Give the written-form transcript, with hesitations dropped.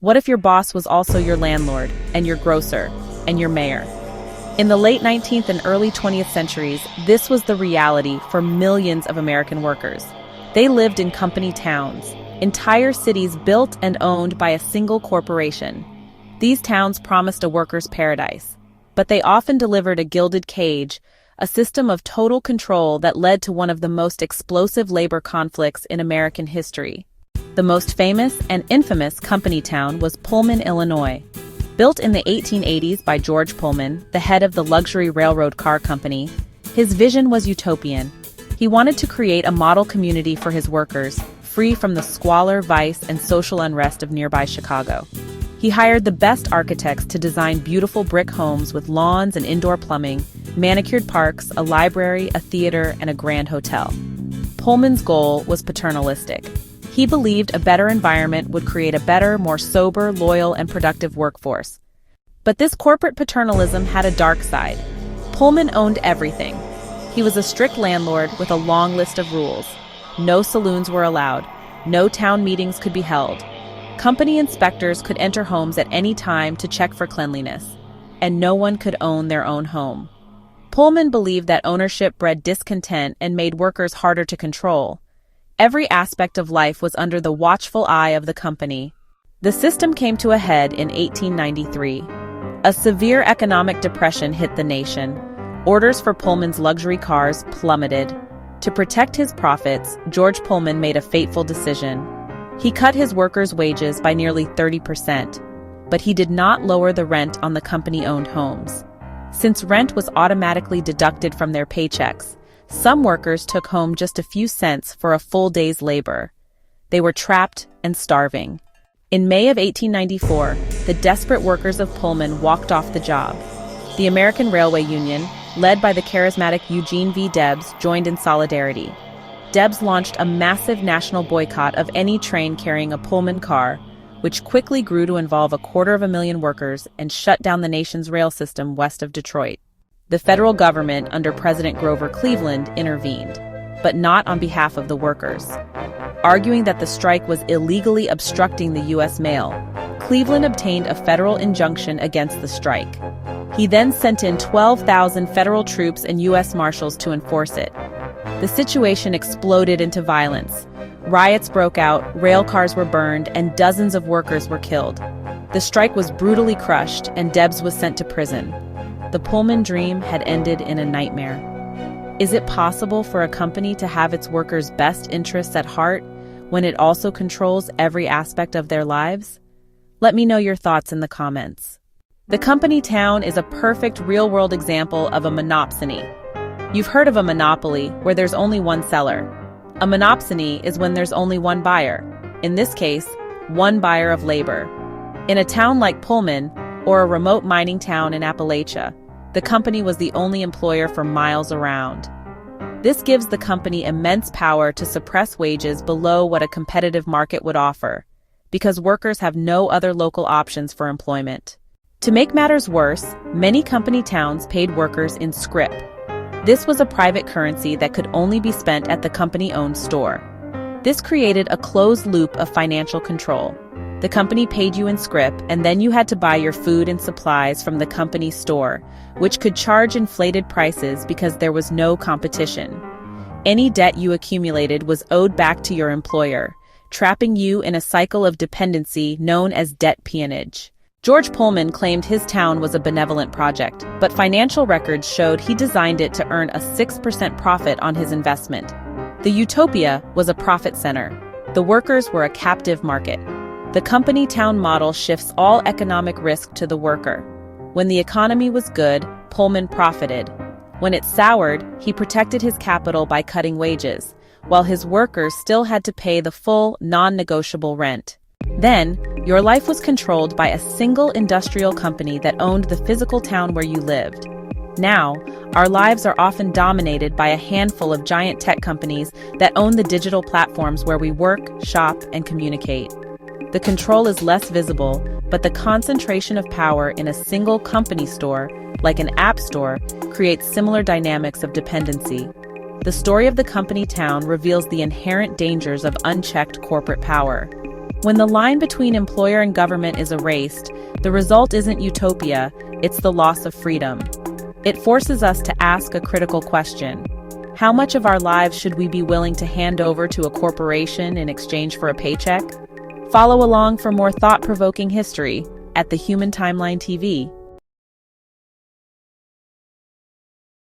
What if your boss was also your landlord, and your grocer, and your mayor? In the late 19th and early 20th centuries, this was the reality for millions of American workers. They lived in company towns, entire cities built and owned by a single corporation. These towns promised a worker's paradise, but they often delivered a gilded cage, a system of total control that led to one of the most explosive labor conflicts in American history. The most famous and infamous company town was Pullman, Illinois. Built in the 1880s by George Pullman, the head of the luxury railroad car company, his vision was utopian. He wanted to create a model community for his workers, free from the squalor, vice, and social unrest of nearby Chicago. He hired the best architects to design beautiful brick homes with lawns and indoor plumbing, manicured parks, a library, a theater, and a grand hotel. Pullman's goal was paternalistic. He believed a better environment would create a better, more sober, loyal, and productive workforce. But this corporate paternalism had a dark side. Pullman owned everything. He was a strict landlord with a long list of rules. No saloons were allowed. No town meetings could be held. Company inspectors could enter homes at any time to check for cleanliness. And no one could own their own home. Pullman believed that ownership bred discontent and made workers harder to control. Every aspect of life was under the watchful eye of the company. The system came to a head in 1893. A severe economic depression hit the nation. Orders for Pullman's luxury cars plummeted. To protect his profits, George Pullman made a fateful decision. He cut his workers' wages by nearly 30%, but he did not lower the rent on the company-owned homes. Since rent was automatically deducted from their paychecks, some workers took home just a few cents for a full day's labor. They were trapped and starving. In May of 1894, the desperate workers of Pullman walked off the job. The American Railway Union, led by the charismatic Eugene V. Debs, joined in solidarity. Debs launched a massive national boycott of any train carrying a Pullman car, which quickly grew to involve 250,000 workers and shut down the nation's rail system west of Detroit. The federal government, under President Grover Cleveland, intervened, but not on behalf of the workers. Arguing that the strike was illegally obstructing the U.S. mail, Cleveland obtained a federal injunction against the strike. He then sent in 12,000 federal troops and U.S. Marshals to enforce it. The situation exploded into violence. Riots broke out, rail cars were burned, and dozens of workers were killed. The strike was brutally crushed, and Debs was sent to prison. The Pullman dream had ended in a nightmare. Is it possible for a company to have its workers' best interests at heart when it also controls every aspect of their lives? Let me know your thoughts in the comments. The company town is a perfect real-world example of a monopsony. You've heard of a monopoly where there's only one seller. A monopsony is when there's only one buyer. In this case, one buyer of labor. In a town like Pullman, or a remote mining town in Appalachia, the company was the only employer for miles around. This gives the company immense power to suppress wages below what a competitive market would offer, because workers have no other local options for employment. To make matters worse, many company towns paid workers in Scrip. This was a private currency that could only be spent at the company-owned store. This created a closed loop of financial control. The company paid you in Scrip, and then you had to buy your food and supplies from the company store, which could charge inflated prices because there was no competition. Any debt you accumulated was owed back to your employer, trapping you in a cycle of dependency known as debt peonage. George Pullman claimed his town was a benevolent project, but financial records showed he designed it to earn a 6% profit on his investment. The utopia was a profit center. The workers were a captive market. The company town model shifts all economic risk to the worker. When the economy was good, Pullman profited. When it soured, he protected his capital by cutting wages, while his workers still had to pay the full, non-negotiable rent. Then, your life was controlled by a single industrial company that owned the physical town where you lived. Now, our lives are often dominated by a handful of giant tech companies that own the digital platforms where we work, shop, and communicate. The control is less visible, but the concentration of power in a single company store, like an app store, creates similar dynamics of dependency. The story of the company town reveals the inherent dangers of unchecked corporate power. When the line between employer and government is erased, the result isn't utopia, it's the loss of freedom. It forces us to ask a critical question. How much of our lives should we be willing to hand over to a corporation in exchange for a paycheck? Follow along for more thought-provoking history at the Human Timeline TV.